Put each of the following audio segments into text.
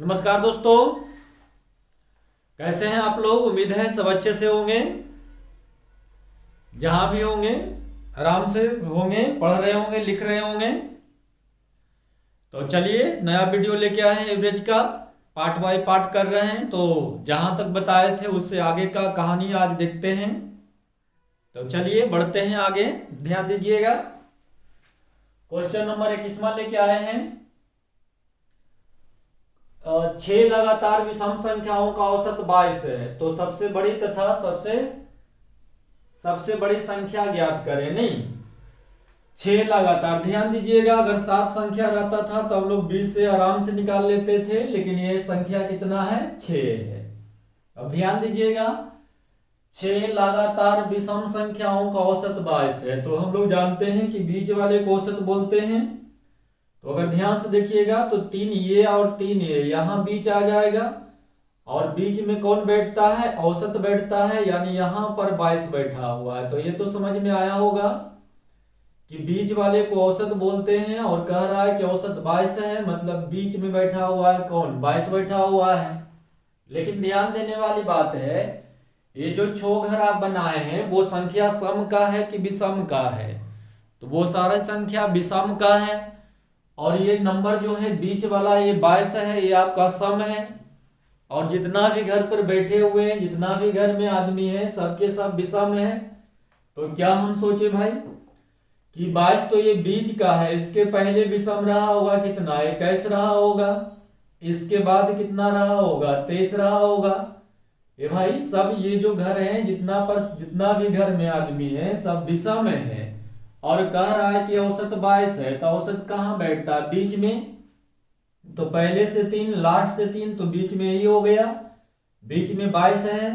नमस्कार दोस्तों, कैसे हैं आप लोग। उम्मीद है सब अच्छे से होंगे। जहां भी होंगे आराम से होंगे, पढ़ रहे होंगे, लिख रहे होंगे। तो चलिए नया वीडियो लेके आए हैं एवरेज का। पार्ट बाय पार्ट कर रहे हैं। तो जहां तक बताए थे उससे आगे का कहानी आज देखते हैं। तो चलिए बढ़ते हैं आगे। ध्यान दीजिएगा। क्वेश्चन नंबर 21 लेके आए हैं। 6 लगातार विषम संख्याओं का औसत 22 है। तो सबसे बड़ी तथा सबसे सबसे बड़ी संख्या ज्ञात करें। नहीं, 6 लगातार। ध्यान दीजिएगा, अगर 7 संख्या रहता था तो हम लोग 20 से आराम से निकाल लेते थे, लेकिन ये संख्या कितना है, 6 है। अब ध्यान दीजिएगा, 6 लगातार विषम संख्याओं का औसत 22 है। तो हम लोग जानते हैं कि बीच वाले को औसत बोलते हैं। तो अगर ध्यान से देखिएगा तो 3 ये और 3 ये यहां बीच आ जाएगा, और बीच में कौन बैठता है, औसत बैठता है, यानी यहां पर 22 बैठा हुआ है। तो ये तो समझ में आया होगा कि बीच वाले को औसत बोलते हैं, और कह रहा है कि औसत 22 है, मतलब बीच में बैठा हुआ है कौन, 22 बैठा हुआ है। लेकिन ध्यान देने वाली बात है, ये जो छो घर आप बनाए हैं वो संख्या सम का है कि विषम का है। तो वो सारा संख्या विषम का है, और ये नंबर जो है बीच वाला ये 22 है, ये आपका सम है। और जितना भी घर पर बैठे हुए हैं, जितना भी घर में आदमी है, सबके सब विषम है। तो क्या हम सोचे भाई कि 22 तो ये बीच का है, इसके पहले विषम रहा होगा कितना, 21 रहा होगा। इसके बाद कितना रहा होगा, 23 रहा होगा। ये भाई सब ये जो घर है, जितना भी घर में आदमी है सब विषम है। और कह रहा है कि औसत 22 है, तो औसत कहाँ बैठता है, बीच में। तो पहले से 3 लास्ट से 3, तो बीच में ही हो गया। बीच में 22 है।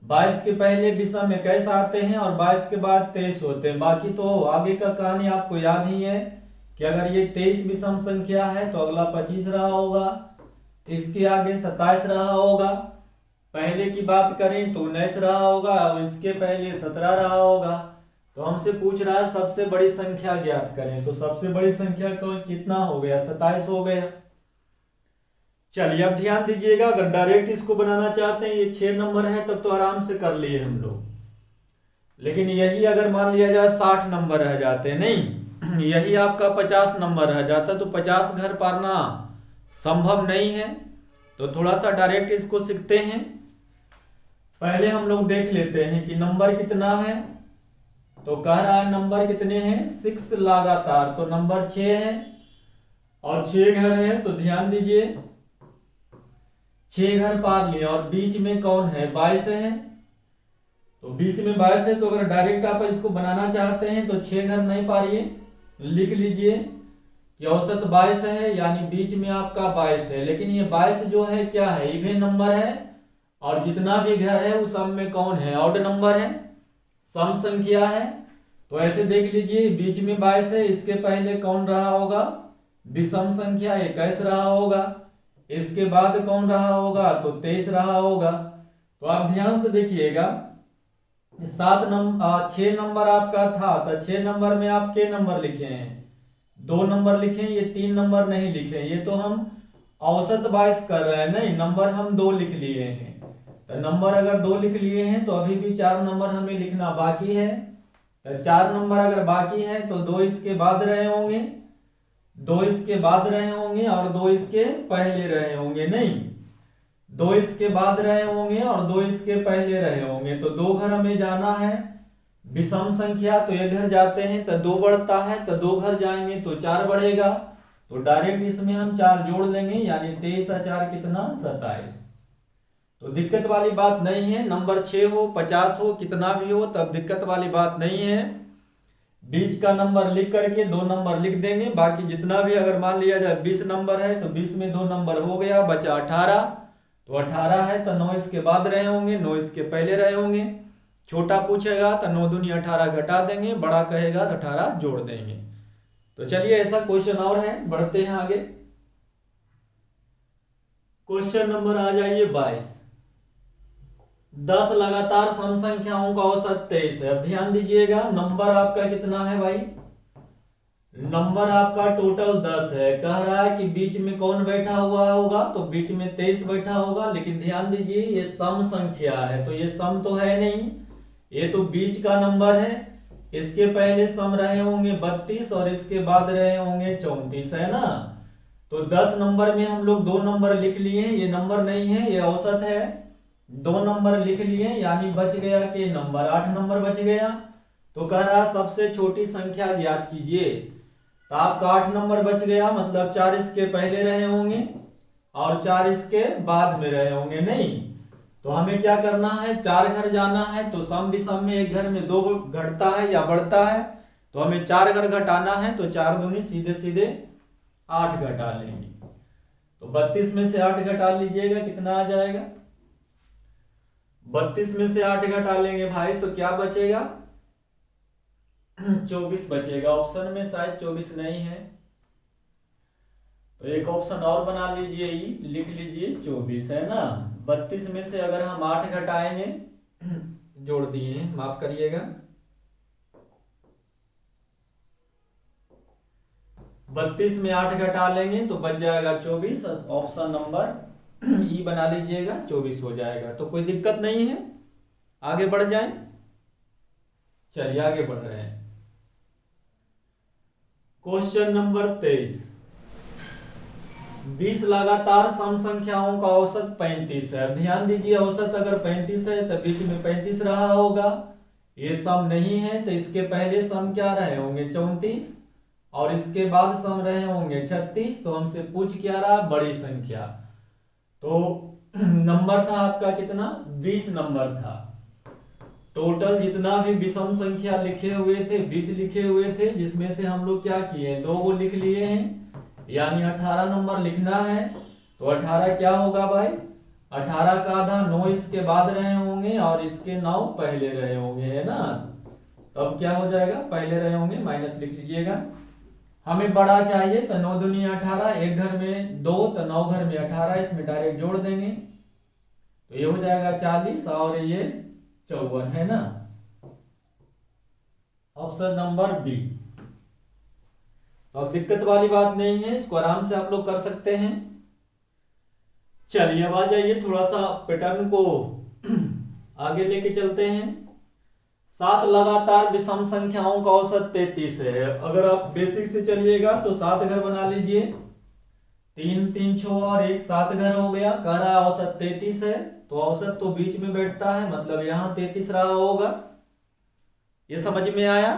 22 के पहले विषम 21 आते हैं, और 22 के बाद 23 होते हैं। बाकी तो आगे का कहानी आपको याद ही है कि अगर ये 23 विषम संख्या है तो अगला 25 रहा होगा, इसके आगे 27 रहा होगा, पहले की बात करें तो 19 रहा होगा, और इसके पहले 17 रहा होगा। तो हमसे पूछ रहा है सबसे बड़ी संख्या ज्ञात करें। तो सबसे बड़ी संख्या को कितना हो गया, 27 हो गया। चलिए अब ध्यान दीजिएगा, अगर डायरेक्ट इसको बनाना चाहते हैं, ये 6 नंबर है, तब तो आराम से कर लिए हम लोग। लेकिन यही अगर मान लिया जाए 60 नंबर रह जाते, नहीं यही आपका 50 नंबर रह जाता, तो 50 घर पारना संभव नहीं है। तो थोड़ा सा डायरेक्ट इसको सीखते हैं। पहले हम लोग देख लेते हैं कि नंबर कितना है। तो कह रहा है नंबर कितने हैं, 6 लगातार। तो नंबर 6 है, और 6 घर है। तो ध्यान दीजिए, 6 घर पार लिए, और बीच में कौन है, 22 है। तो बीच में 22 है, तो अगर डायरेक्ट आप इसको बनाना चाहते हैं तो 6 घर नहीं पारिए, लिख लीजिए कि औसत 22 है, यानी बीच में आपका 22 है। लेकिन ये 22 जो है क्या है, इवन नंबर है, और जितना भी घर है उस सब में कौन है, ऑड नंबर है, सम संख्या है। तो ऐसे देख लीजिए, बीच में 22 है, इसके पहले कौन रहा होगा, विषम संख्या 21 रहा होगा, इसके बाद कौन रहा होगा, तो 23 रहा होगा। तो आप ध्यान से देखिएगा, 6 नंबर आपका था, तो 6 नंबर में आप के नंबर लिखे हैं, 2 नंबर लिखे हैं, ये 3 नंबर नहीं लिखे। ये तो हम औसत 22 कर रहे हैं, नहीं नंबर हम 2 लिख लिए हैं। तो नंबर अगर 2 लिख लिए हैं तो अभी भी 4 नंबर हमें लिखना बाकी है। तो 4 नंबर अगर बाकी है तो 2 इसके बाद रहे होंगे, 2 इसके बाद रहे होंगे, और 2 इसके पहले रहे होंगे। नहीं, 2 इसके बाद रहे होंगे और 2 इसके पहले रहे होंगे। तो 2 घर हमें जाना है, विषम संख्या तो ये घर जाते हैं तो 2 बढ़ता है, तो 2 घर जाएंगे तो 4 बढ़ेगा। तो डायरेक्ट इसमें हम 4 जोड़ लेंगे, यानी 23 और 4 कितना, 27। तो दिक्कत वाली बात नहीं है, नंबर 6 हो 50 हो कितना भी हो, तब दिक्कत वाली बात नहीं है। बीच का नंबर लिख करके 2 नंबर लिख देंगे। बाकी जितना भी अगर मान लिया जाए 20 नंबर है, तो 20 में 2 नंबर हो गया, बचा 18। तो 18 है तो 9 इसके बाद रहे होंगे, 9 इसके पहले रहे होंगे। छोटा पूछेगा तो 9 दूनी 18 घटा देंगे, बड़ा कहेगा तो 18 जोड़ देंगे। तो चलिए ऐसा क्वेश्चन और है, बढ़ते हैं आगे। क्वेश्चन नंबर आ जाइए 22। 10 लगातार सम संख्याओं का औसत 23 है। अब ध्यान दीजिएगा, नंबर आपका कितना है भाई, नंबर आपका टोटल 10 है, कह रहा है कि बीच में कौन बैठा हुआ होगा, तो बीच में 23 बैठा होगा। लेकिन ध्यान दीजिए ये सम संख्या है, तो ये सम तो है नहीं, ये तो बीच का नंबर है। इसके पहले सम रहे होंगे 32 और इसके बाद रहे होंगे 34, है ना। तो 10 नंबर में हम लोग 2 नंबर लिख लिए, ये नंबर नहीं है, ये औसत है। 2 नंबर लिख लिए, यानी बच गया कि नंबर 8 नंबर बच गया। तो कह रहा सबसे छोटी संख्या ज्ञात कीजिए, तो आपका 8 नंबर बच गया, मतलब 4 इसके पहले रहे होंगे और 4 इसके बाद में रहे होंगे। नहीं, तो हमें क्या करना है, 4 घर जाना है, तो सम विषम में एक घर में 2 घटता है या बढ़ता है, तो हमें 4 घर घटाना है, तो 4 दूनी सीधे सीधे 8 घटा लेंगे। तो 32 में से 8 घटा लीजिएगा, कितना आ जाएगा, 32 में से 8 घटा लेंगे भाई, तो क्या बचेगा, 24 बचेगा। ऑप्शन में शायद 24 नहीं है, तो एक ऑप्शन और बना लीजिए, लिख लीजिए 24, है ना। 32 में से अगर हम 8 घटाएंगे, जोड़ दिए, माफ करिएगा, 32 में 8 घटा लेंगे तो बच जाएगा 24। ऑप्शन नंबर ई बना लीजिएगा, 24 हो जाएगा। तो कोई दिक्कत नहीं है, आगे बढ़ जाएं। चलिए आगे बढ़ रहे हैं। क्वेश्चन नंबर 23, 20 लगातार सम संख्याओं का औसत 35 है। ध्यान दीजिए, औसत अगर 35 है तो बीच में 35 रहा होगा, ये सम नहीं है, तो इसके पहले सम क्या रहे होंगे, 34, और इसके बाद सम रहे होंगे 36। तो हमसे पूछ क्या रहा, बड़ी संख्या। तो नंबर था आपका कितना, 20 नंबर था। टोटल जितना भी विषम संख्या लिखे हुए थे 20 लिखे हुए थे, जिसमें से हम लोग क्या किए, 2 को लिख लिए हैं, यानी 18 नंबर लिखना है। तो 18 क्या होगा भाई, 18 का आधा 9 इसके बाद रहे होंगे और इसके 9 पहले रहे होंगे, है ना। तो अब क्या हो जाएगा, पहले रहे होंगे, माइनस लिख लीजिएगा। हमें बड़ा चाहिए, तो 9 दूनी 18, एक घर में 2 तो 9 घर में 18, इसमें डायरेक्ट जोड़ देंगे, तो ये हो जाएगा 40 और ये 54, है ना। Option number B. तो अब दिक्कत वाली बात नहीं है, इसको आराम से आप लोग कर सकते हैं। चलिए अब आ जाइए, थोड़ा सा पैटर्न को आगे लेके चलते हैं। 7 लगातार विषम संख्याओं का औसत 33 है। अगर आप बेसिक से चलिएगा तो 7 घर बना लीजिए, 3 3 6 और 1 7 घर हो गया। कह रहा है औसत 33 है, तो औसत तो बीच में बैठता है, मतलब यहां 33 रहा होगा। ये समझ में आया।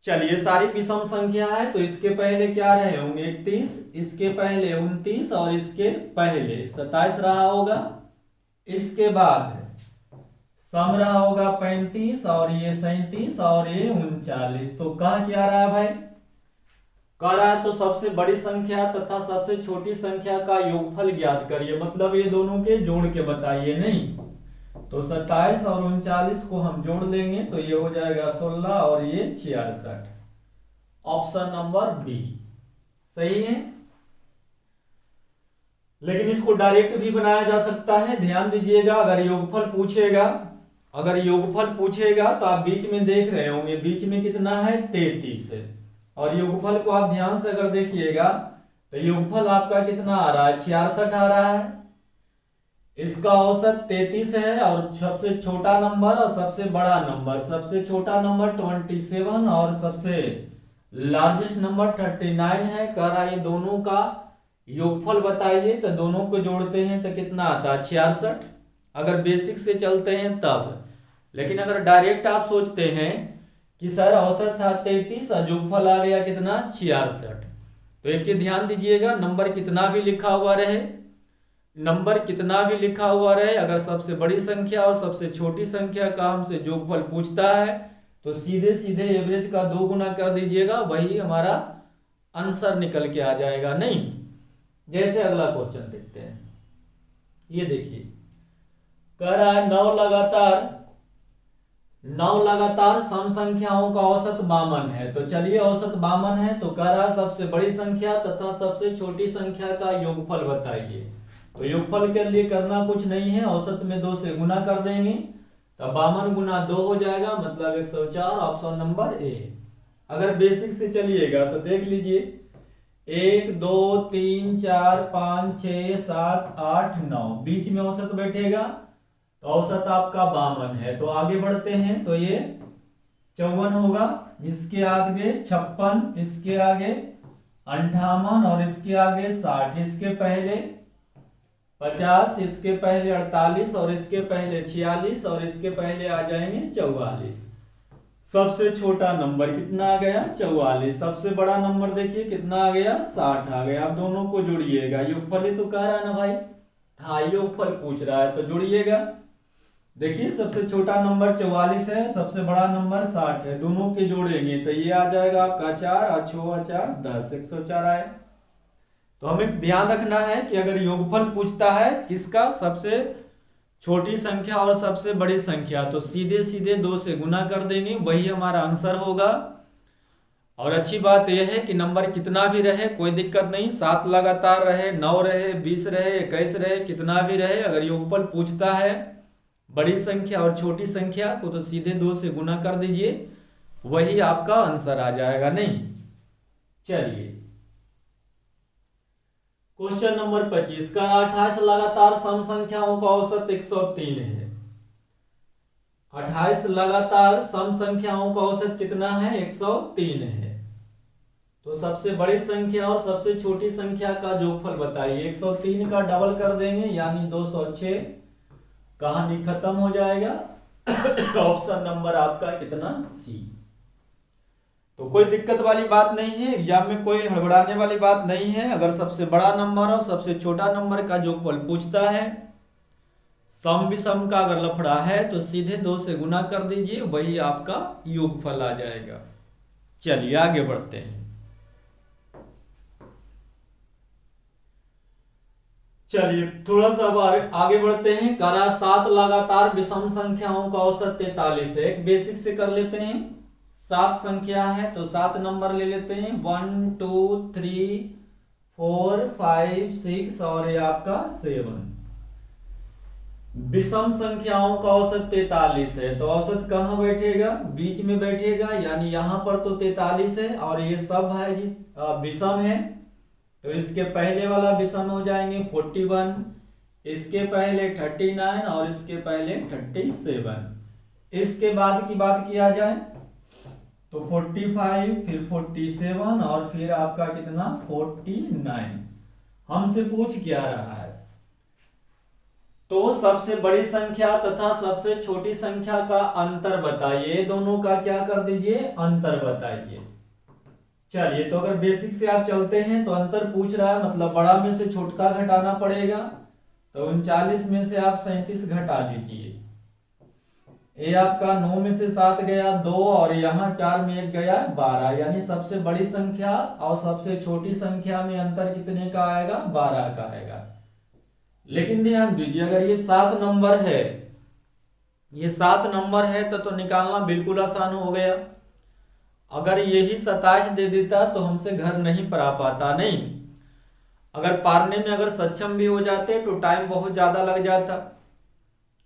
चलिए सारी विषम संख्या है, तो इसके पहले क्या रहे होंगे, 31, इसके पहले 29 और इसके पहले 27 रहा होगा। इसके बाद सम रहा होगा 35 और ये 37 और ये 39। तो कह क्या रहा है भाई, कह रहा है तो सबसे बड़ी संख्या तथा सबसे छोटी संख्या का योगफल ज्ञात करिए, मतलब ये दोनों के जोड़ के बताइए। नहीं, तो 27 और 39 को हम जोड़ लेंगे, तो ये हो जाएगा 16 और ये 66। ऑप्शन नंबर बी सही है। लेकिन इसको डायरेक्ट भी बनाया जा सकता है। ध्यान दीजिएगा, अगर योगफल पूछेगा तो आप बीच में देख रहे होंगे, बीच में कितना है, 33 है। और योगफल को आप ध्यान से अगर देखिएगा तो योगफल आपका कितना आ रहा है, 66 आ रहा है। इसका औसत 33 है, और सबसे छोटा नंबर और सबसे बड़ा नंबर, सबसे छोटा नंबर 27 और सबसे लार्जेस्ट नंबर 39 है। कह रहा है ये दोनों का योगफल बताइए, तो दोनों को जोड़ते हैं तो कितना आता है, 66। अगर बेसिक से चलते हैं तब। लेकिन अगर डायरेक्ट आप सोचते हैं कि सर औसत था 33 और योगफल आ गया कितना, 66, तो एक चीज ध्यान दीजिएगा, नंबर कितना भी लिखा हुआ रहे, अगर सबसे बड़ी संख्या और सबसे छोटी संख्या का हमसे योगफल पूछता है तो सीधे सीधे एवरेज का 2 गुना कर दीजिएगा, वही हमारा आंसर निकल के आ जाएगा। नहीं, जैसे अगला क्वेश्चन देखते हैं। ये देखिए, कह रहा है 9 लगातार सम संख्याओं का औसत 52 है। तो चलिए औसत 52 है, तो कह रहा है सबसे बड़ी संख्या तथा सबसे छोटी संख्या का योगफल बताइए। तो योगफल के लिए करना कुछ नहीं है, औसत में 2 से गुना कर देंगे, तो 52 गुना 2 हो जाएगा, मतलब 104। Option number A. अगर बेसिक से चलिएगा तो देख लीजिए 1 2 3 4 5 6 7 8 9, बीच में औसत बैठेगा तो औसत आपका 52 है। तो आगे बढ़ते हैं तो ये 54 होगा, इसके आगे 56, इसके आगे 58 और इसके आगे 60, इसके पहले 50, इसके पहले 48 और इसके पहले 46 और इसके पहले आ जाएंगे 44। सबसे छोटा नंबर कितना आ गया 44। सबसे बड़ा नंबर देखिए कितना आ गया 60 आ गया। आप दोनों को जोड़िएगा, योगफल ही तो कह रहा है ना भाई, हाँ योगफल पूछ रहा है तो जोड़िएगा। देखिए सबसे छोटा नंबर 44 है, सबसे बड़ा नंबर 60 है, दोनों के जोड़ेंगे तो ये आ जाएगा आपका 4 और 6 और 4 10, 104 आए। तो हमें ध्यान रखना है कि अगर योगफल पूछता है किसका, सबसे छोटी संख्या और सबसे बड़ी संख्या, तो सीधे सीधे 2 से गुना कर देंगे, वही हमारा आंसर होगा। और अच्छी बात यह है कि नंबर कितना भी रहे कोई दिक्कत नहीं, 7 लगातार रहे, 9 रहे, 20 रहे, 21 रहे, कितना भी रहे, अगर योगफल पूछता है बड़ी संख्या और छोटी संख्या को तो सीधे 2 से गुना कर दीजिए, वही आपका आंसर आ जाएगा। नहीं, चलिए क्वेश्चन नंबर 25 का 28 लगातार सम संख्याओं का औसत 103 है। 28 लगातार सम संख्याओं का औसत कितना है 103 है। तो सबसे बड़ी संख्या और सबसे छोटी संख्या का जोगफल बताइए। 103 का डबल कर देंगे यानी 206, कहानी खत्म हो जाएगा। ऑप्शन नंबर आपका कितना सी। तो कोई दिक्कत वाली बात नहीं है, एग्जाम में कोई हड़बड़ाने वाली बात नहीं है। अगर सबसे बड़ा नंबर और सबसे छोटा नंबर का जोगफल पूछता है, सम विषम का अगर लफड़ा है तो सीधे 2 से गुना कर दीजिए, वही आपका योगफल आ जाएगा। चलिए आगे बढ़ते हैं। चलिए थोड़ा सा अब आगे बढ़ते हैं। करा 7 लगातार विषम संख्याओं का औसत 43 है। एक बेसिक से कर लेते हैं। 7 संख्या है तो 7 नंबर ले लेते हैं, 1 2 3 4 5 6 और ये आपका 7। विषम संख्याओं का औसत 43 है तो औसत कहाँ बैठेगा, बीच में बैठेगा, यानी यहां पर तो 43 है और ये सब है जी विषम है, तो इसके पहले वाला विषम हो जाएंगे 41, इसके पहले 39 और इसके पहले 37। इसके बाद की बात किया जाए तो 45, फिर 47 और फिर आपका कितना 49। हमसे पूछ क्या रहा है, तो सबसे बड़ी संख्या तथा सबसे छोटी संख्या का अंतर बताइए। दोनों का क्या कर दीजिए, अंतर बताइए। चलिए तो अगर बेसिक से आप चलते हैं तो अंतर पूछ रहा है, मतलब बड़ा में से छोटका घटाना पड़ेगा। तो 39 में से आप 37 घटा दीजिए, ये आपका 9 में से 7 गया 2 और यहाँ 4 में 1 गया 12, यानी सबसे बड़ी संख्या और सबसे छोटी संख्या में अंतर कितने का आएगा, 12 का आएगा। लेकिन ध्यान दीजिए अगर ये 7 नंबर है, ये 7 नंबर है तो निकालना बिल्कुल आसान हो गया। अगर यही 27 दे देता तो हमसे घर नहीं पढ़ा पाता। नहीं, अगर पारने में अगर सक्षम भी हो जाते तो टाइम बहुत ज्यादा लग जाता।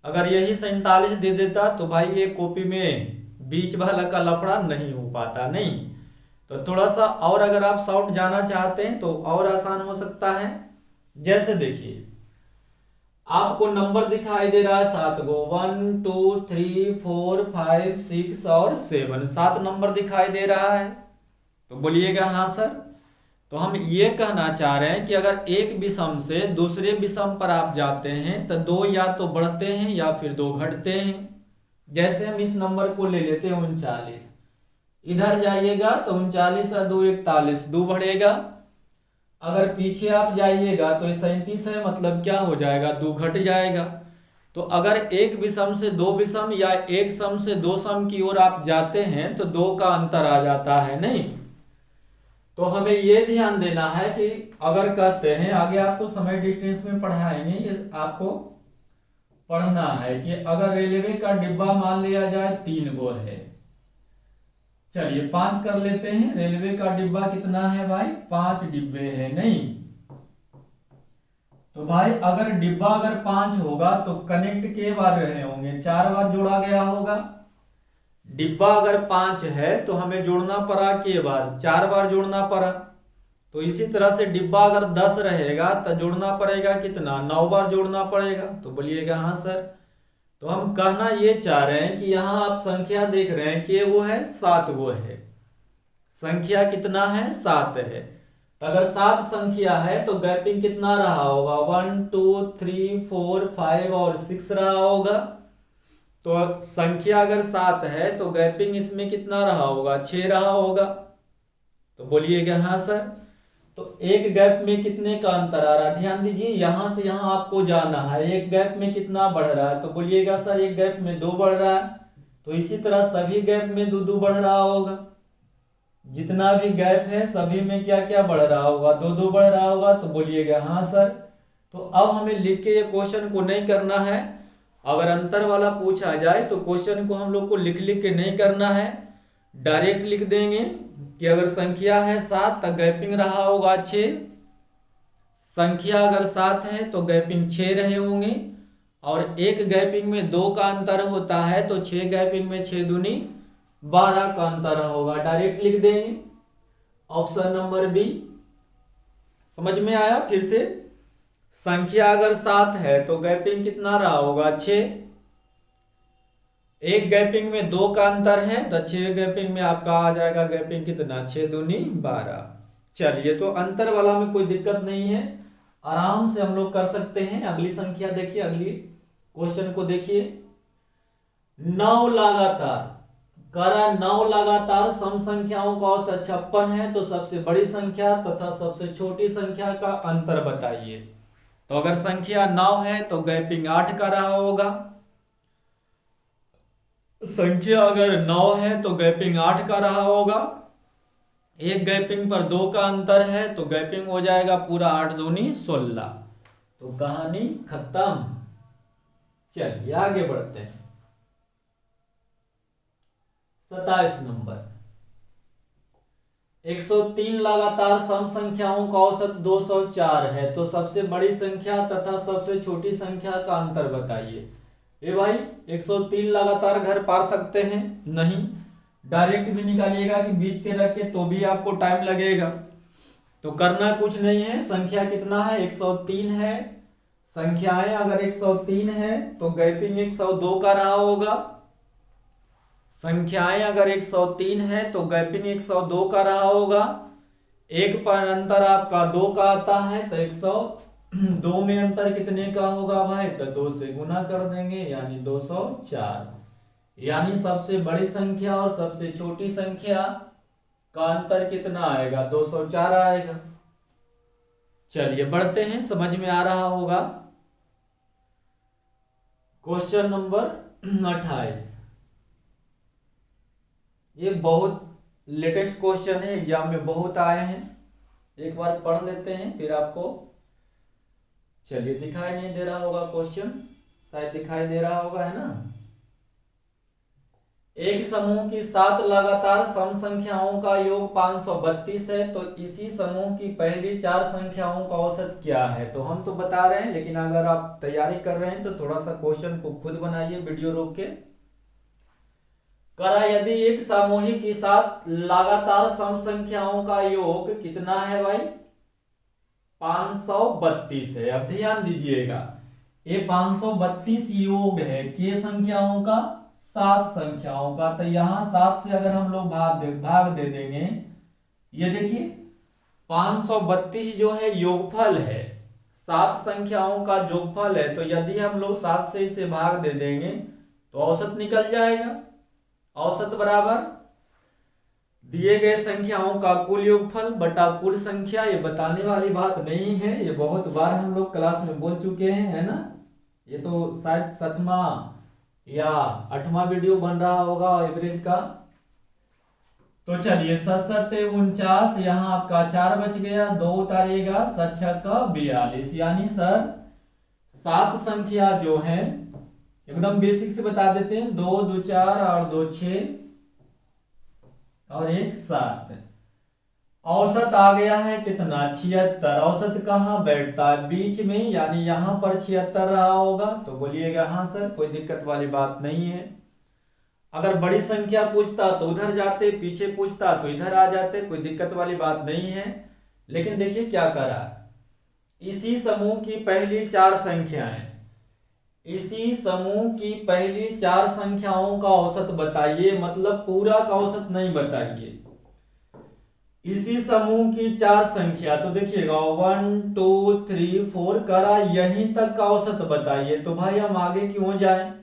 अगर यही 47 दे देता तो भाई ये कॉपी में बीच वाला का लफड़ा नहीं हो पाता। नहीं, तो थोड़ा सा और अगर आप शॉर्ट जाना चाहते हैं तो और आसान हो सकता है। जैसे देखिए आपको नंबर दिखाई दे रहा है 7 गो, 1 2 3 4 5 6 और 7, 7 नंबर दिखाई दे रहा है। तो बोलिएगा हाँ सर। तो हम ये कहना चाह रहे हैं कि अगर एक विषम से दूसरे विषम पर आप जाते हैं तो 2 या तो बढ़ते हैं या फिर 2 घटते हैं। जैसे हम इस नंबर को ले लेते हैं 39, इधर जाइएगा तो 39 और 2 41, 2 बढ़ेगा। अगर पीछे आप जाइएगा तो 37 है, मतलब क्या हो जाएगा, 2 घट जाएगा। तो अगर एक विषम से 2 विषम या एक सम से 2 सम की ओर आप जाते हैं तो 2 का अंतर आ जाता है। नहीं, तो हमें ये ध्यान देना है कि अगर कहते हैं, आगे आपको समय डिस्टेंस में पढ़ाएंगे, ये आपको पढ़ना है कि अगर रेलवे का डिब्बा मान लिया जाए 3 गो है, चलिए 5 कर लेते हैं। रेलवे का डिब्बा कितना है भाई, 5 डिब्बे हैं। नहीं, तो भाई अगर डिब्बा अगर 5 होगा तो कनेक्ट के बार रहे होंगे, 4 बार जोड़ा गया होगा। डिब्बा अगर 5 है तो हमें जोड़ना पड़ा के बार, 4 बार जोड़ना पड़ा। तो इसी तरह से डिब्बा अगर 10 रहेगा तो जोड़ना पड़ेगा कितना, 9 बार जोड़ना पड़ेगा। तो बोलिएगा हाँ सर। तो हम कहना ये चाह रहे हैं कि यहाँ आप संख्या देख रहे हैं कि वो है 7 वो है, संख्या कितना है 7 है। तो अगर 7 संख्या है तो गैपिंग कितना रहा होगा, 1 2 3 4 5 और 6 रहा होगा। तो संख्या अगर 7 है तो गैपिंग इसमें कितना रहा होगा, 6 रहा होगा। तो बोलिएगा हाँ सर। तो एक गैप में कितने का अंतर आ रहा है, ध्यान दीजिए, यहां से यहां आपको जाना है, एक गैप में कितना बढ़ रहा है। तो बोलिएगा सर एक गैप में 2 बढ़ रहा है। तो इसी तरह सभी गैप में 2 2 बढ़ रहा होगा। जितना भी गैप है सभी में क्या क्या बढ़ रहा होगा, 2 2 बढ़ रहा होगा। तो बोलिएगा हाँ सर। तो अब हमें लिख के ये क्वेश्चन को नहीं करना है। अगर अंतर वाला पूछा जाए तो क्वेश्चन को हम लोग को लिख लिख के नहीं करना है, डायरेक्ट लिख देंगे कि अगर संख्या है 7 तो गैपिंग रहा होगा 6। संख्या अगर 7 है तो गैपिंग 6 रहे होंगे। और एक गैपिंग में 2 का अंतर होता है तो 6 गैपिंग में 6 दूनी 12 का अंतर होगा, डायरेक्ट लिख देंगे। Option number B. समझ में आया? फिर से, संख्या अगर 7 है तो गैपिंग कितना रहा होगा 6। एक गैपिंग में 2 का अंतर है तो 6 गैपिंग में आपका आ जाएगा गैपिंग कितना, 6 दूनी 12। चलिए, तो अंतर वाला में कोई दिक्कत नहीं है, आराम से हम लोग कर सकते हैं। अगली संख्या देखिए, अगली क्वेश्चन को देखिए। 9 लगातार करा, 9 लगातार सम संख्याओं का औसत 56 है तो सबसे बड़ी संख्या तथा सबसे छोटी संख्या का अंतर बताइए। तो अगर संख्या 9 है तो गैपिंग 8 का रहा होगा। संख्या अगर 9 है तो गैपिंग 8 का रहा होगा। एक गैपिंग पर 2 का अंतर है तो गैपिंग हो जाएगा पूरा 8 दूनी 16। तो कहानी खत्म। चलिए आगे बढ़ते हैं। 27 नंबर। 103 लगातार सम संख्याओं का औसत 204 है तो सबसे बड़ी संख्या तथा सबसे छोटी संख्या का अंतर बताइए। ए भाई, 103 लगातार घर पार सकते हैं? नहीं, डायरेक्ट भी निकालिएगा कि बीच के रख के तो भी आपको टाइम लगेगा। तो करना कुछ नहीं है, संख्या कितना है 103 है। संख्याएं अगर 103 है तो गैपिंग 102 का रहा होगा। संख्याएं अगर 103 है तो गैपिंग 102 का रहा होगा। एक पर अंतर आपका 2 का आता है तो 102 में अंतर कितने का होगा भाई, तो 2 से गुना कर देंगे यानी 204। यानी सबसे बड़ी संख्या और सबसे छोटी संख्या का अंतर कितना आएगा, 204 आएगा। चलिए बढ़ते हैं, समझ में आ रहा होगा। Question number 28। ये बहुत लेटेस्ट क्वेश्चन है, एग्जाम में बहुत आए हैं। एक बार पढ़ लेते हैं फिर आपको। चलिए, दिखाई नहीं दे रहा होगा क्वेश्चन, शायद दिखाई दे रहा होगा, है ना। एक समूह की 7 लगातार सम संख्याओं का योग 532 है तो इसी समूह की पहली 4 संख्याओं का औसत क्या है। तो हम तो बता रहे हैं, लेकिन अगर आप तैयारी कर रहे हैं तो थोड़ा सा क्वेश्चन को खुद बनाइए वीडियो रोक के। करा, यदि एक सामूहिक की 7 लगातार सम संख्याओं का योग कितना है भाई, 532 है। अब ध्यान दीजिएगा, ये 532 योग है के संख्याओं का, 7 संख्याओं का। तो यहां 7 से अगर हम लोग भाग दे देंगे, ये देखिए 532 जो है योगफल है, 7 संख्याओं का जोगफल है। तो यदि हम लोग 7 से इसे भाग दे देंगे तो औसत निकल जाएगा। औसत बराबर दिए गए संख्याओं का कुल योगफल बटा कुल संख्या। ये बताने वाली बात नहीं है, ये बहुत बार हम लोग क्लास में बोल चुके हैं, है ना। ये तो शायद 7वां या 8वां वीडियो बन रहा होगा एवरेज का। तो चलिए, 7 49, यहाँ आपका 4 बच गया, 2 उतारिएगा, 7 का 42। यानी सर 7 संख्या जो है, एकदम बेसिक से बता देते हैं, 2 2 4 और 2 6 और 1 7। औसत आ गया है कितना, 76। औसत कहाँ बैठता है, बीच में, यानी यहां पर 76 रहा होगा। तो बोलिएगा हाँ सर, कोई दिक्कत वाली बात नहीं है। अगर बड़ी संख्या पूछता तो उधर जाते, पीछे पूछता तो इधर आ जाते, कोई दिक्कत वाली बात नहीं है। लेकिन देखिए क्या करा, इसी समूह की पहली चार संख्याएं, इसी समूह की पहली चार संख्याओं का औसत बताइए, मतलब पूरा का औसत नहीं बताइए। इसी समूह की चार संख्या, तो देखिएगा 1 2 3 4 करा, यहीं तक का औसत बताइए। तो भाई हम आगे क्यों जाएं,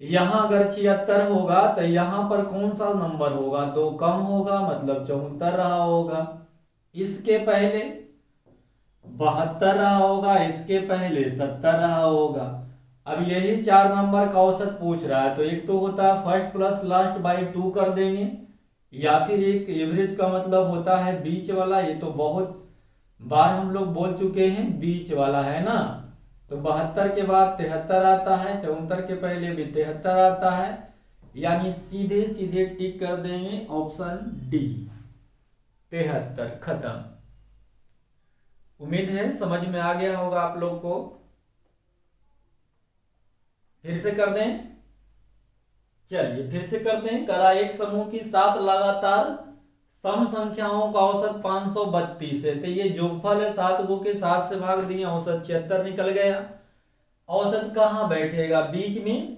यहां अगर 76 होगा तो यहां पर कौन सा नंबर होगा, 2 कम होगा, मतलब 74 रहा होगा। इसके पहले 72 रहा होगा, इसके पहले 70 रहा होगा। अब यही चार नंबर का औसत पूछ रहा है, तो एक तो होता है फर्स्ट प्लस लास्ट बाई 2 कर देंगे, या फिर एक एवरेज का मतलब होता है बीच वाला। ये तो बहुत बार हम लोग बोल चुके हैं, बीच वाला है ना। तो 72 के बाद 73 आता है, 74 के पहले भी 73 आता है, यानी सीधे सीधे टिक कर देंगे ऑप्शन डी 73, खत्म। उम्मीद है समझ में आ गया होगा आप लोग को। फिर से कर दें, चलिए फिर से करते हैं। करा एक समूह की 7 लगातार सम संख्याओं का औसत 532 है। तो ये जोगफल है, 7 को के 7 से भाग दिए, औसत 76 निकल गया। औसत कहाँ बैठेगा, बीच में।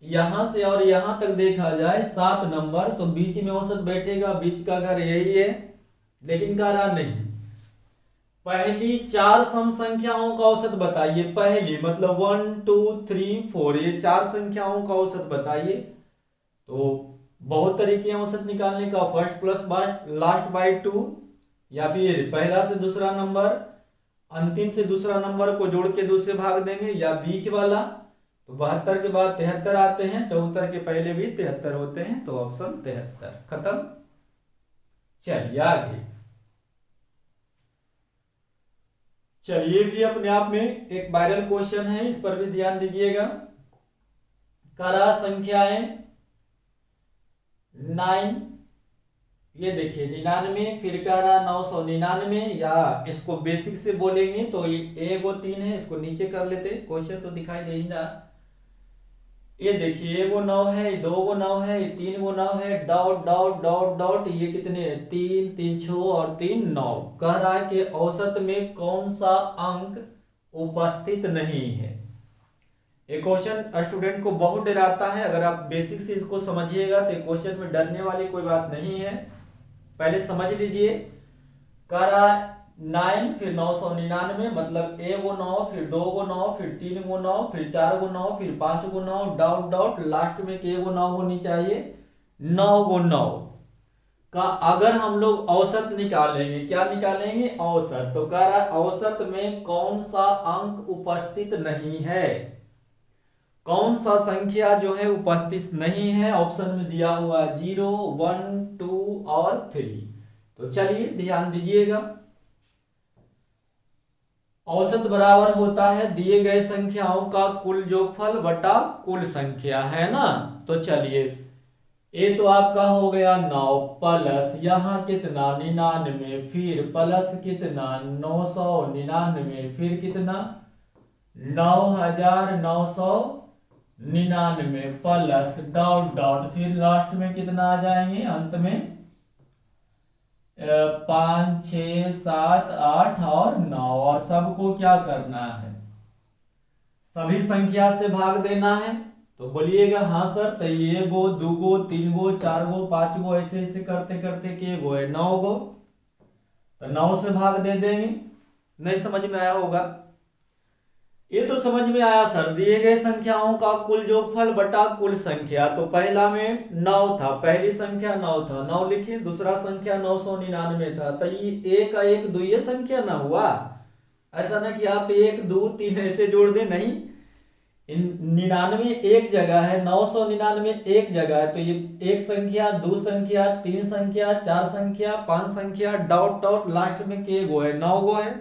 यहां से और यहां तक देखा जाए 7 नंबर, तो बीच में औसत बैठेगा, बीच का घर यही है। लेकिन कह रहा नहीं, पहली चार सम संख्याओं का औसत बताइए। पहली मतलब 1 2 3 4, ये चार संख्याओं का औसत बताइए। तो बहुत तरीके हैं औसत निकालने का, फर्स्ट प्लस लास्ट बाई 2, या फिर पहला से दूसरा नंबर, अंतिम से दूसरा नंबर को जोड़ के 2 से भाग देंगे, या बीच वाला। तो 72 के बाद 73 आते हैं, 74 के पहले भी 73 होते हैं, तो ऑप्शन 73, खत्म। चलिए आगे, चलिए भी अपने आप में एक वायरल क्वेश्चन है, इस पर भी ध्यान दीजिएगा। करा संख्याएं 9, ये देखिए 99, फिर कह रहा 999, या इसको बेसिक से बोलेंगे तो ये वो 3 है, इसको नीचे कर लेते, क्वेश्चन तो दिखाई दे ही रहा। ये देखिए वो 9 है, दो वो 9 है, 3 वो 9 है, डॉट डॉट डॉट डॉट, ये कितने 3 3 6 और 3 9। कह रहा है कि औसत में कौन सा अंक उपस्थित नहीं है। ये क्वेश्चन स्टूडेंट को बहुत डराता है, अगर आप बेसिक से इसको समझिएगा तो क्वेश्चन में डरने वाली कोई बात नहीं है। पहले समझ लीजिए, कह रहा है 9 फिर 999, मतलब ए वो 9, फिर 2 वो 9, फिर 3 वो 9, फिर 4 वो 9, फिर 5 वो 9, डॉट डॉट, लास्ट में के वो 9 होनी चाहिए, 9 वो 9 का अगर हम लोग औसत निकालेंगे, क्या निकालेंगे, औसत। तो कह रहा है औसत में कौन सा अंक उपस्थित नहीं है, कौन सा संख्या जो है उपस्थित नहीं है। ऑप्शन में दिया हुआ 0 1 2 और 3। तो चलिए ध्यान दीजिएगा, औसत बराबर होता है दिए गए संख्याओं का कुल जोगफल बटा कुल संख्या, है ना। तो चलिए, ये तो आपका हो गया 9, प्लस यहाँ कितना 99, फिर प्लस कितना 999, फिर कितना 9999, प्लस डॉट डॉट, फिर लास्ट में कितना आ जाएंगे, अंत में 5 6 7 8 और 9, और सबको क्या करना है, सभी संख्या से भाग देना है। तो बोलिएगा हाँ सर, तो ये गो 2 गो 3 गो 4 गो 5 गो, ऐसे ऐसे करते करते के गो है 9 गो, तो 9 से भाग दे देंगे। नहीं समझ में आया होगा, ये तो समझ में आया सर, दिए गए संख्याओं का कुल जोगफल बटा कुल संख्या। तो पहला में 9 था, पहली संख्या 9 था, 9 लिखे, दूसरा संख्या 999 था, तो ये एक एक दुइये संख्या ना हुआ। ऐसा ना कि आप 1 2 3 ऐसे जोड़ दे, नहीं, 99 एक जगह है, 999 एक जगह है, तो ये एक संख्या, दो संख्या, तीन संख्या, चार संख्या, पांच संख्या, डॉट डॉट, लास्ट में के गो है, 9 गो है,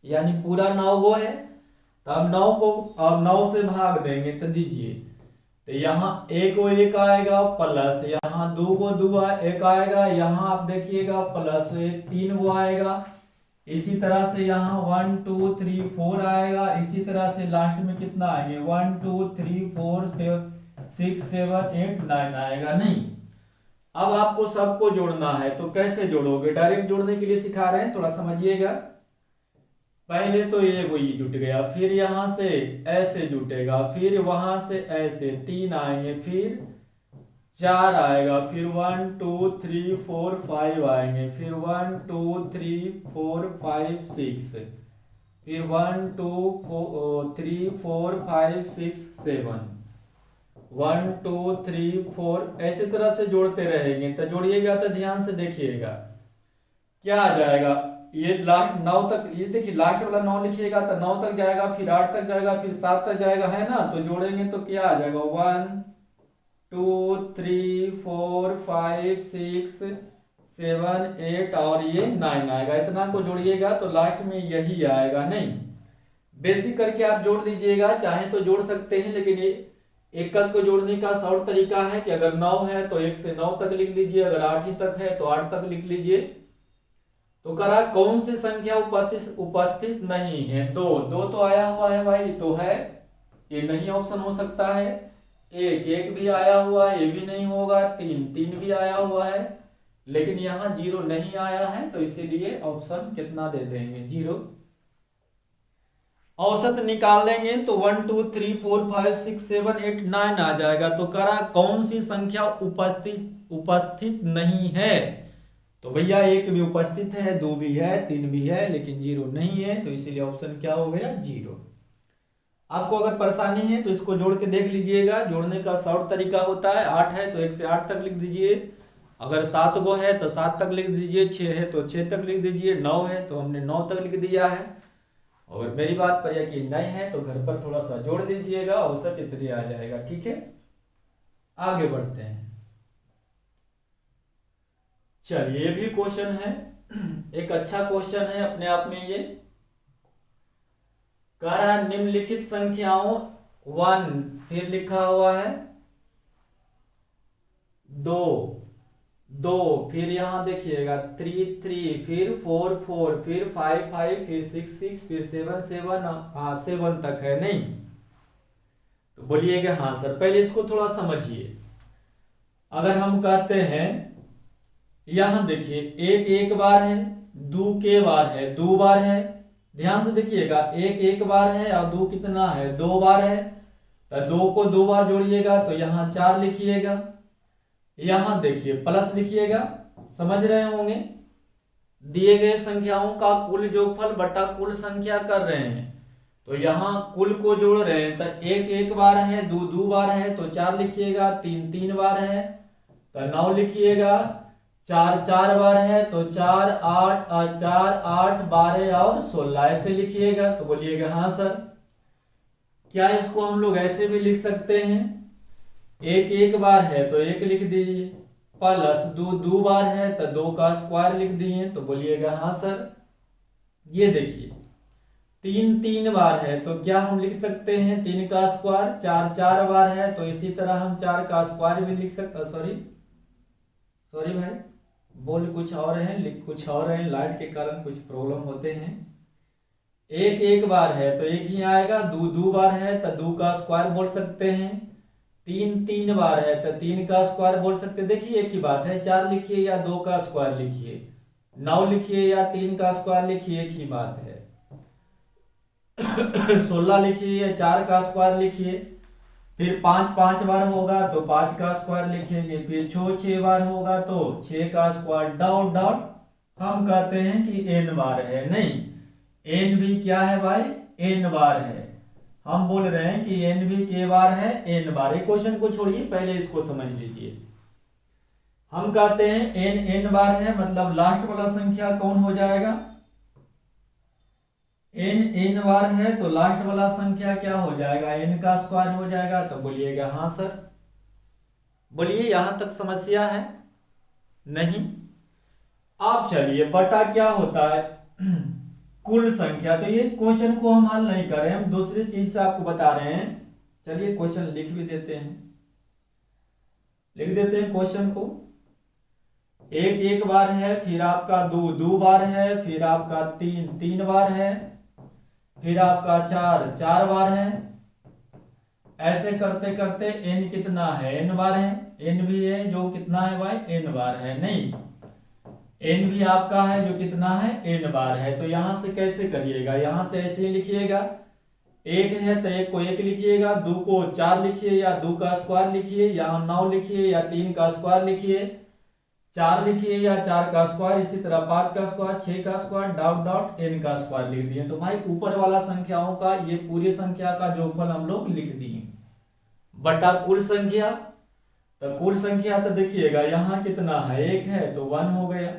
यानी पूरा 9 गो है। तो अब 9 को अब 9 से भाग देंगे, तो दीजिए, तो यहाँ एक गो एक आएगा, प्लस यहाँ 2 गो 2 एक आएगा, यहाँ आप देखिएगा प्लस 3 गो आएगा, इसी तरह से यहाँ 1 2 3 4 आएगा, इसी तरह से लास्ट में कितना आएंगे 1 2 3 4 6 7 8 9 आएगा नहीं। अब आपको सबको जोड़ना है, तो कैसे जोड़ोगे? डायरेक्ट जोड़ने के लिए सिखा रहे हैं, थोड़ा समझिएगा। पहले तो ये वही जुट गया, फिर यहां से ऐसे जुटेगा, फिर वहां से ऐसे 3 आएंगे, फिर 4 आएगा, फिर 1 2 3 4 5 आएंगे, फिर 1 2 3 4 5 6, फिर 1 2 3 4 5 6 7, 1 2 3 4, ऐसे तरह से जोड़ते रहेंगे। तो जोड़िएगा तो ध्यान से देखिएगा क्या आ जाएगा। ये लास्ट 9 तक, ये देखिए लास्ट वाला 9 लिखिएगा तो 9 तक जाएगा, फिर 8 तक जाएगा, फिर 7 तक जाएगा, है ना। तो जोड़ेंगे तो क्या आ जाएगा, 1 2 3 4 5 6 7 8 और ये 9 आएगा। इतना को जोड़िएगा तो लास्ट में यही आएगा नहीं। बेसिक करके आप जोड़ दीजिएगा, चाहे तो जोड़ सकते हैं, लेकिन ये एकक को जोड़ने का शॉर्ट तरीका है कि अगर 9 है तो 1 से 9 तक लिख लीजिए, अगर 8 ही तक है तो 8 तक लिख लीजिए। तो करा कौन सी संख्या उपस्थित नहीं है? दो तो आया हुआ है भाई, तो है, ये नहीं ऑप्शन हो सकता है। एक भी आया हुआ है, ये भी नहीं होगा। 3 भी आया हुआ है, लेकिन यहाँ 0 नहीं आया है, तो इसीलिए ऑप्शन कितना दे देंगे, 0। औसत निकाल देंगे तो 1 2 3 4 5 6 7 8 9 आ जाएगा। तो करा कौन सी संख्या उपस्थित नहीं है? तो भैया 1 भी उपस्थित है, 2 भी है, 3 भी है, लेकिन 0 नहीं है, तो इसीलिए ऑप्शन क्या हो गया, 0। आपको अगर परेशानी है तो इसको जोड़ के देख लीजिएगा। जोड़ने का शॉर्ट तरीका होता है, 8 है तो 1 से 8 तक लिख दीजिए, अगर 7 गो है तो 7 तक लिख दीजिए, 6 है तो 6 तक लिख दीजिए, 9 है तो हमने 9 तक लिख दिया है। और मेरी बात पर यकीन नहीं है तो घर पर थोड़ा सा जोड़ दीजिएगा, औसत इतनी आ जाएगा। ठीक है, आगे बढ़ते हैं। चलिए ये भी क्वेश्चन है, एक अच्छा क्वेश्चन है अपने आप में ये। कह रहा है निम्नलिखित संख्याओं 1, फिर लिखा हुआ है 2 2, फिर यहां देखिएगा 3 3, फिर 4 4, फिर 5 5, फिर 6 6, फिर 7 7, हाँ 7 तक है नहीं। तो बोलिएगा हाँ सर। पहले इसको थोड़ा समझिए। अगर हम कहते हैं, यहां देखिए एक बार है, 2 के बार है, 2 बार है। ध्यान से देखिएगा, एक बार है और 2 कितना है, 2 बार है। तो 2 को 2 बार जोड़िएगा तो यहाँ 4 लिखिएगा, यहां देखिए प्लस लिखिएगा। समझ रहे होंगे, दिए गए संख्याओं का कुल जोगफल बटा कुल संख्या कर रहे हैं, तो यहाँ कुल को जोड़ रहे हैं। तो एक बार है, 2 बार है तो 4 लिखिएगा, 3 बार है तो 9 लिखिएगा, 4 बार है तो 4 8 12 और 16 ऐसे लिखिएगा। तो बोलिएगा हाँ सर। क्या इसको हम लोग ऐसे भी लिख सकते हैं, एक बार है तो 1 लिख दीजिए, प्लस 2 बार है तो 2 का स्क्वायर लिख दिए। तो बोलिएगा हाँ सर। ये देखिए 3 बार है तो क्या हम लिख सकते हैं, 3 का स्क्वायर। 4 बार है तो इसी तरह हम 4 का स्क्वायर भी लिख सकते। सॉरी भाई, बोल कुछ और है, लिख कुछ और है, लाइट के कारण कुछ प्रॉब्लम होते हैं। एक बार है तो 1 ही आएगा, 2 बार है तो 2 का स्क्वायर बोल सकते हैं, 3 बार है तो 3 का स्क्वायर बोल सकते हैं। देखिए एक ही बात है, 4 लिखिए या 2 का स्क्वायर लिखिए, 9 लिखिए या 3 का स्क्वायर लिखिए, एक ही बात है। 16 लिखिए या 4 का स्क्वायर लिखिए, फिर 5 बार होगा तो 5 का स्क्वायर लिखेंगे, फिर 6 बार होगा तो 6 का स्क्वायर, डॉट डॉट। हम कहते हैं कि n बार है, नहीं, n भी क्या है भाई, n बार है। हम बोल रहे हैं कि n भी के बार है, n बार। ये क्वेश्चन को छोड़िए, पहले इसको समझ लीजिए। हम कहते हैं n बार है, मतलब लास्ट वाला संख्या कौन हो जाएगा, n बार है तो लास्ट वाला संख्या क्या हो जाएगा, n का स्क्वायर हो जाएगा। तो बोलिएगा हाँ सर। बोलिए यहां तक समस्या है नहीं। अब चलिए बटा क्या होता है, कुल संख्या। तो ये क्वेश्चन को हम हल नहीं कर रहे हैं, हम दूसरी चीज से आपको बता रहे हैं। चलिए क्वेश्चन लिख भी देते हैं, लिख देते हैं क्वेश्चन को। एक बार है, फिर आपका 2 बार है, फिर आपका 3 बार है, फिर आपका 4 बार है, ऐसे करते करते n कितना है, n बार है, n भी है जो कितना है भाई, n बार है, नहीं n भी आपका है जो कितना है, n बार है। तो यहां से कैसे करिएगा, यहां से ऐसे ही लिखिएगा, एक है तो एक को एक लिखिएगा, दो को चार लिखिए या दो का स्क्वायर लिखिए, यहाँ 9 लिखिए या 3 का स्क्वायर लिखिए, 4 लिखिए या 4 का स्क्वायर, इसी तरह 5 का स्क्वायर, 6 का स्क्वायर, डॉट डॉट n का स्क्वायर लिख दिए। तो भाई ऊपर वाला संख्याओं का ये पूरी संख्या का जोगफल हम लोग लिख दिए बटा कुल संख्या। तो कुल संख्या तो देखिएगा यहाँ कितना है, एक है तो 1 हो गया,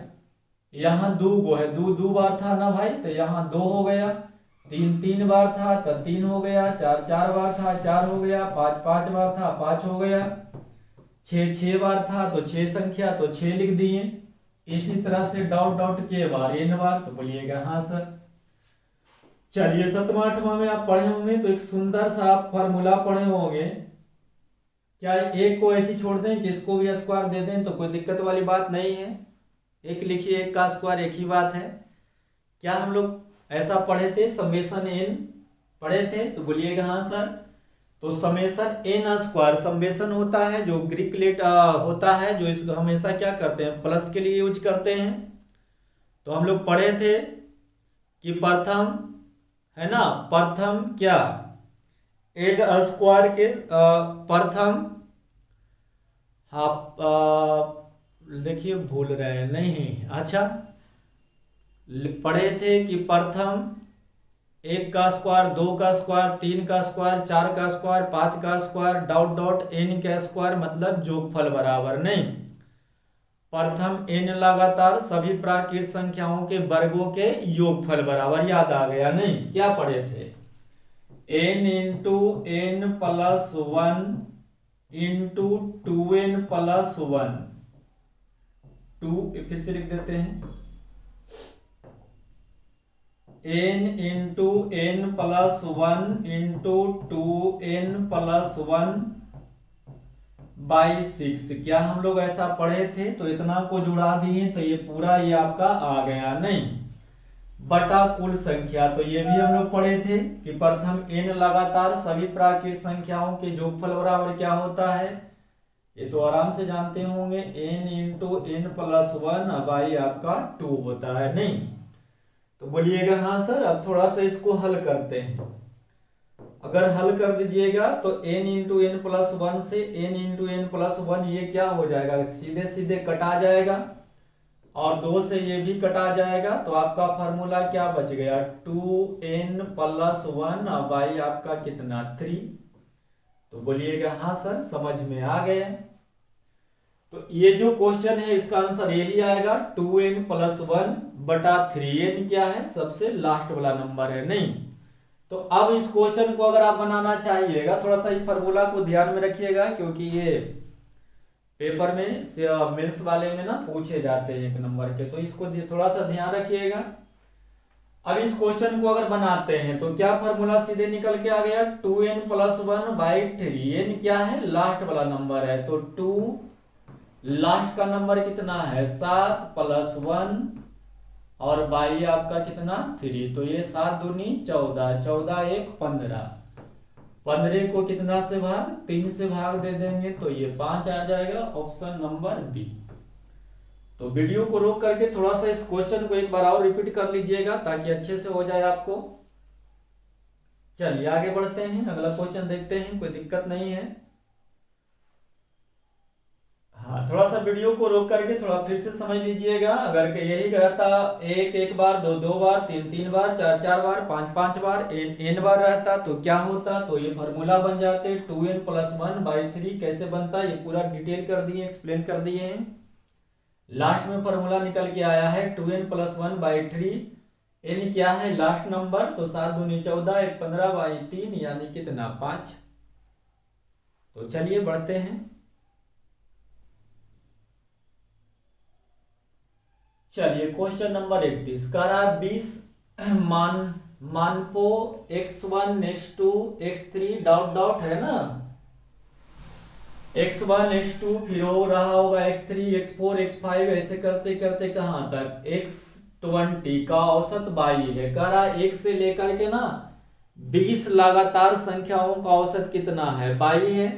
यहाँ दो गो है, दो बार था ना भाई, तो यहाँ 2 हो गया, 3 बार था तो 3 हो गया, 4 बार था 4 हो गया, 5 बार था 5 हो गया, 6 बार था तो 6 संख्या तो 6 लिख दिए। इसी तरह से डॉट डॉट के बार n बार, तो बोलिएगा हाँ सर। चलिए 7वां 8वां में आप पढ़े होंगे तो एक सुंदर सा आप फॉर्मूला पढ़े होंगे, क्या एक को ऐसी छोड़ दें कि इसको भी स्क्वायर दे दें तो कोई दिक्कत वाली बात नहीं है, एक लिखिए एक का स्क्वायर एक ही बात है। क्या हम लोग ऐसा पढ़े थे, समेशन n पढ़े थे, तो बोलिएगा हाँ सर। तो समेशन n स्क्वायर समेशन होता है जो ग्रीक लेट होता है, जो इसको हमेशा क्या करते हैं, प्लस के लिए यूज करते हैं। तो हम लोग पढ़े थे कि प्रथम है ना, प्रथम क्या एक स्क्वायर के प्रथम, हाँ देखिए भूल रहे हैं, नहीं अच्छा पढ़े थे कि प्रथम 1 का स्क्वायर, 2 का स्क्वायर, 3 का स्क्वायर, 4 का स्क्वायर, 5 का स्क्वायर, डॉट डॉट n का स्क्वायर मतलब जोगफल बराबर, नहीं प्रथम n लगातार सभी प्राकृत संख्याओं के वर्गों के योगफल बराबर, याद आ गया नहीं, क्या पढ़े थे, n into n plus 1 into 2n plus 1, 2 फिर से लिख देते हैं, n into n plus 1 into 2n plus 1 by 6। क्या हम लोग ऐसा पढ़े थे, तो इतना को जुड़ा दिए तो ये पूरा ये आपका आ गया, नहीं बटा कुल संख्या। तो ये भी हम लोग पढ़े थे कि प्रथम n लगातार सभी प्राकृत संख्याओं के जोगफल बराबर क्या होता है, ये तो आराम से जानते होंगे, n into n plus 1 by आपका 2 होता है, नहीं तो बोलिएगा हाँ सर। अब थोड़ा सा इसको हल करते हैं, अगर हल कर दीजिएगा तो n इंटू n प्लस 1 से n इंटू n प्लस 1 ये क्या हो जाएगा, सीधे सीधे कटा जाएगा और 2 से ये भी कटा जाएगा, तो आपका फॉर्मूला क्या बच गया, 2n प्लस 1 बाई आपका कितना 3। तो बोलिएगा हाँ सर, समझ में आ गया। तो ये जो क्वेश्चन है इसका आंसर यही आएगा, 2n प्लस 1 बटा 3n क्या है, सबसे लास्ट वाला नंबर है, नहीं तो अब इस क्वेश्चन को अगर आप बनाना चाहिएगा, थोड़ा सा इस फार्मूला को ध्यान में रखिएगा क्योंकि ये पेपर में मेंस वाले में ना पूछे जाते हैं 1 नंबर के, तो इसको थोड़ा सा ध्यान रखिएगा। अब इस क्वेश्चन को अगर बनाते हैं तो क्या फार्मूला सीधे निकल के आ गया, 2n प्लस 1 बाई 3n क्या है, लास्ट वाला नंबर है, तो 2 लास्ट का नंबर कितना है 7 प्लस 1 और बाई आपका कितना 3, तो ये 7 दूनी 14, 14 1 15, 15 को कितना से भाग 3 से भाग दे देंगे तो ये 5 आ जाएगा, ऑप्शन नंबर बी। तो वीडियो को रोक करके थोड़ा सा इस क्वेश्चन को एक बार और रिपीट कर लीजिएगा ताकि अच्छे से हो जाए आपको। चलिए आगे बढ़ते हैं, अगला क्वेश्चन देखते हैं, कोई दिक्कत नहीं है। हाँ थोड़ा सा वीडियो को रोक करके थोड़ा फिर से समझ लीजिएगा, अगर के यही रहता एक बार, दो बार, तीन बार, चार बार, पांच बार, n बार रहता तो क्या होता, तो ये फॉर्मूला बन जाते 2n प्लस 1 बाई 3 कैसे बनता, ये पूरा डिटेल कर दिए, एक्सप्लेन कर दिए हैं। लास्ट में फॉर्मूला निकल के आया है 2n प्लस 1 बाई 3, n क्या है लास्ट नंबर, तो 7 दूनी 14 1 15 बाई 3 यानी कितना 5। तो चलिए बढ़ते हैं। चलिए क्वेश्चन नंबर 31 कह रहा है 20 मानपो x1 x2 x3 dot dot है ना, x1 x2 फिर हो रहा होगा x3 x4 x5 ऐसे करते करते कहां तक x20 का औसत 22 है, कह रहा है 1 से लेकर के ना 20 लगातार संख्याओं का औसत कितना है? 22 है।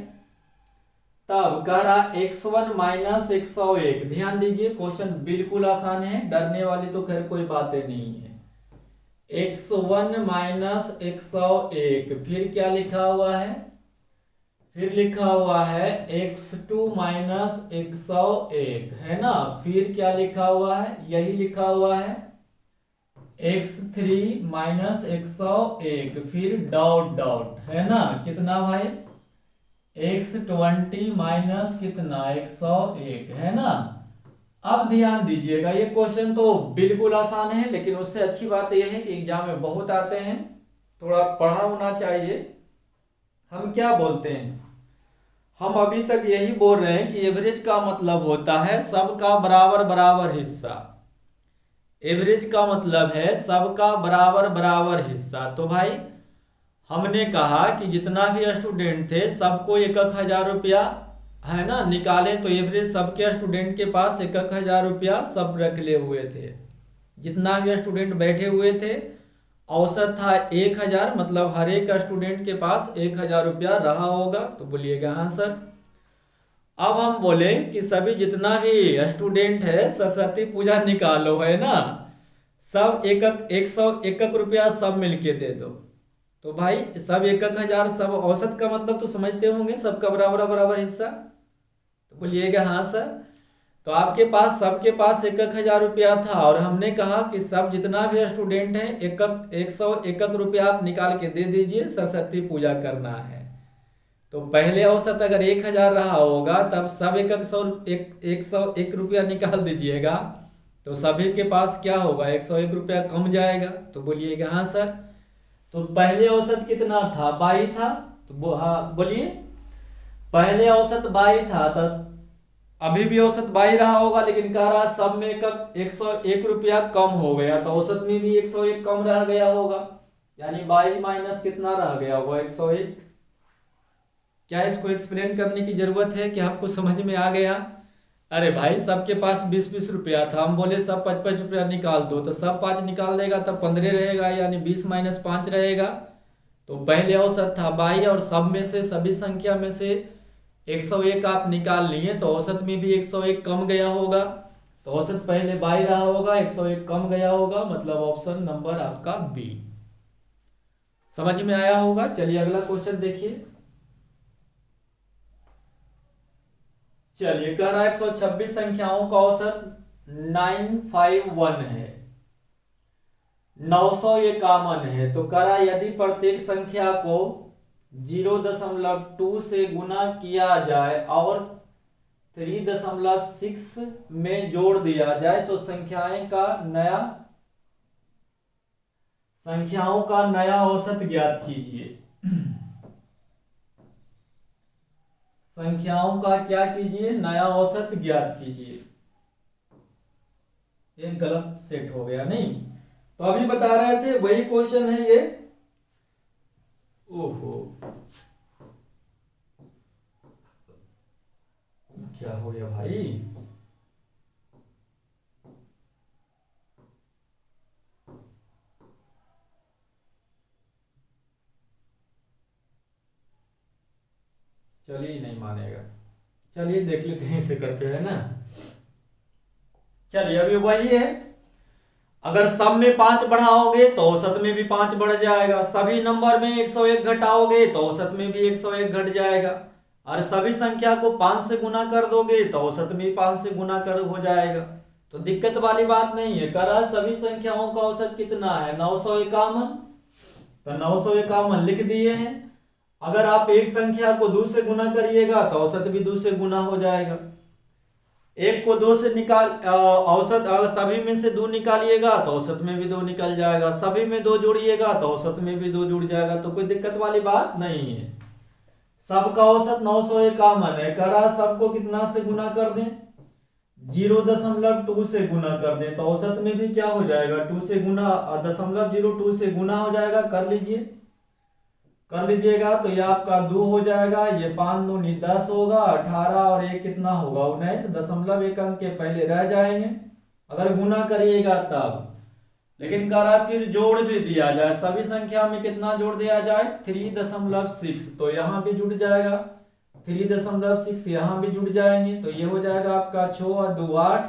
तब कह रहा x1 माइनस 101। ध्यान दीजिए, क्वेश्चन बिल्कुल आसान है, डरने वाली तो खैर कोई बातें नहीं है। x1 माइनस 101, फिर क्या लिखा हुआ है? फिर लिखा हुआ है x2 माइनस 101, है ना। फिर क्या लिखा हुआ है? यही लिखा हुआ है x3 माइनस 101, फिर डॉट डॉट, है ना। कितना भाई? x20 माइनस कितना? 101, है ना। अब ध्यान दीजिएगा, ये क्वेश्चन तो बिल्कुल आसान है, लेकिन उससे अच्छी बात यह है कि एग्जाम में बहुत आते हैं, थोड़ा पढ़ा होना चाहिए। हम क्या बोलते हैं? हम अभी तक यही बोल रहे हैं कि एवरेज का मतलब होता है सबका बराबर बराबर हिस्सा। एवरेज का मतलब है सबका बराबर बराबर हिस्सा। तो भाई हमने कहा कि जितना भी स्टूडेंट थे सबको 1,000 रुपया, है ना, निकाले तो एवरेज सबके स्टूडेंट के पास 1,000 रुपया सब रख ले हुए थे। जितना भी स्टूडेंट बैठे हुए थे औसत था 1,000, मतलब हर एक स्टूडेंट के पास 1,000 रुपया रहा होगा। तो बोलिएगा हाँ सर। अब हम बोले कि सभी जितना भी स्टूडेंट है सरस्वती पूजा निकालो, है ना, सब 1,100 रुपया सब मिलके दे दो। तो भाई सब 1,000, सब औसत का मतलब तो समझते होंगे, सबका बराबर बराबर हिस्सा। तो बोलिएगा हाँ सर। तो आपके पास सबके पास 1,000 रुपया था और हमने कहा कि सब जितना भी स्टूडेंट है 1,100 रुपया आप निकाल के दे दीजिए, सरस्वती पूजा करना है। तो पहले औसत अगर 1,000 रहा होगा तब सब 101 रुपया निकाल दीजिएगा, तो सभी के पास क्या होगा? 101 रुपया कम जाएगा। तो बोलिएगा हाँ सर। तो पहले औसत कितना था? 22 था। तो हाँ बोलिए, पहले औसत 22 था, तब अभी भी औसत 22 रहा होगा, लेकिन कह रहा सब में 101 रुपया कम हो गया, तो औसत में भी 101 कम रह गया होगा, यानी 22 माइनस कितना रह गया होगा? 101। क्या इसको एक्सप्लेन करने की जरूरत है कि आपको समझ में आ गया? अरे भाई सबके पास 20-20 रुपया था, हम बोले सब 5-5 रुपया निकाल दो, तो सब 5 निकाल देगा तब 15 रहेगा, यानी 20 माइनस 5 रहेगा। तो पहले औसत था 22 और सब में से, सभी संख्या में से 101 आप निकाल लिए, तो औसत में भी 101 कम गया होगा। तो औसत पहले 22 रहा होगा, 101 कम गया होगा, मतलब ऑप्शन नंबर आपका बी। समझ में आया होगा। चलिए अगला क्वेश्चन देखिए। चलिए कह रहा है 126 संख्याओं का औसत 951 है, 951 है। तो कह रहा है यदि प्रत्येक संख्या को 0.2 से गुना किया जाए और 3.6 में जोड़ दिया जाए तो संख्याओं का नया औसत ज्ञात कीजिए। संख्याओं का क्या कीजिए? नया औसत ज्ञात कीजिए। एक गलत सेट हो गया नहीं, तो अभी बता रहे थे वही क्वेश्चन है ये। ओहो, क्या हो गया भाई? चलिए नहीं मानेगा, चलिए देख लेते हैं इसे करके, है ना। चलिए अभी वही है, अगर सब में 5 बढ़ाओगे तो औसत में भी 5 बढ़ जाएगा, सभी नंबर में 101 घटाओगे तो औसत में भी 101 घट जाएगा, और सभी संख्या को 5 से गुना कर दोगे तो औसत में 5 से गुना कर हो जाएगा। तो दिक्कत वाली बात नहीं है। कह रहा है सभी संख्याओं का औसत कितना है? 951। तो 951 लिख दिए हैं। अगर आप एक संख्या को 2 से गुना करिएगा तो औसत भी 2 से गुना हो जाएगा। एक को 2 से निकाल औसत, अगर सभी में से 2 निकालिएगा तो औसत में भी 2 निकल जाएगा, सभी में 2 जोड़िएगा तो औसत में भी 2 जुड़ जाएगा। तो कोई दिक्कत वाली बात नहीं है। सबका औसत 951 है। कह रहा सबको कितना से गुना कर दें? 0.2 से गुना कर दें, तो औसत में भी क्या हो जाएगा? 2 से गुना, 0.02 से गुना हो जाएगा। कर लीजिए, कर लीजिएगा तो ये आपका 2 हो जाएगा, ये 5 दूनी 10 होगा, 18 और एक कितना होगा? 19। 0.1 अंक के पहले रह जाएंगे अगर गुना करिएगा तब। लेकिन कह रहा है फिर जोड़ भी दिया जाए, सभी संख्या में कितना जोड़ दिया जाए 3.6, तो यहाँ भी जुड़ जाएगा 3.6, यहाँ भी जुड़ जाएंगे, तो ये हो जाएगा आपका 6 और 2 8,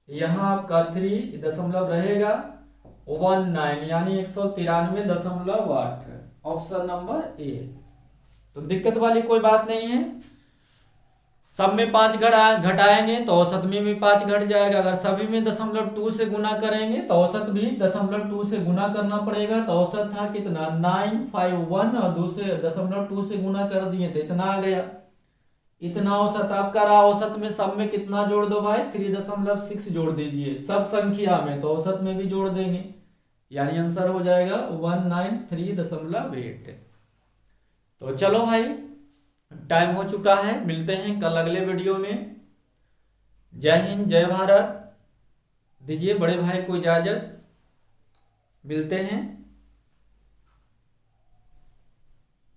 यहाँ आपका 3 दशमलव रहेगा 19, यानी 193.8, ऑप्शन नंबर ए। तो दिक्कत वाली कोई बात नहीं है, सब में 5 घटाएंगे तो औसत में भी 5 घट जाएगा, अगर सभी में 0.2 से गुना करेंगे तो औसत भी 0.2 से गुना करना पड़ेगा। तो औसत था कितना 951 और दूसरे 0.2 से गुना कर दिए तो इतना आ गया, इतना औसत आपका रहा। औसत में सब में कितना जोड़ दो भाई 3.6 जोड़ दीजिए, सब संख्या में तो औसत में भी जोड़ देंगे, यानी आंसर हो जाएगा 193.8। तो चलो भाई टाइम हो चुका है, मिलते हैं कल अगले वीडियो में। जय हिंद जय भारत, दीजिए बड़े भाई को इजाजत, मिलते हैं।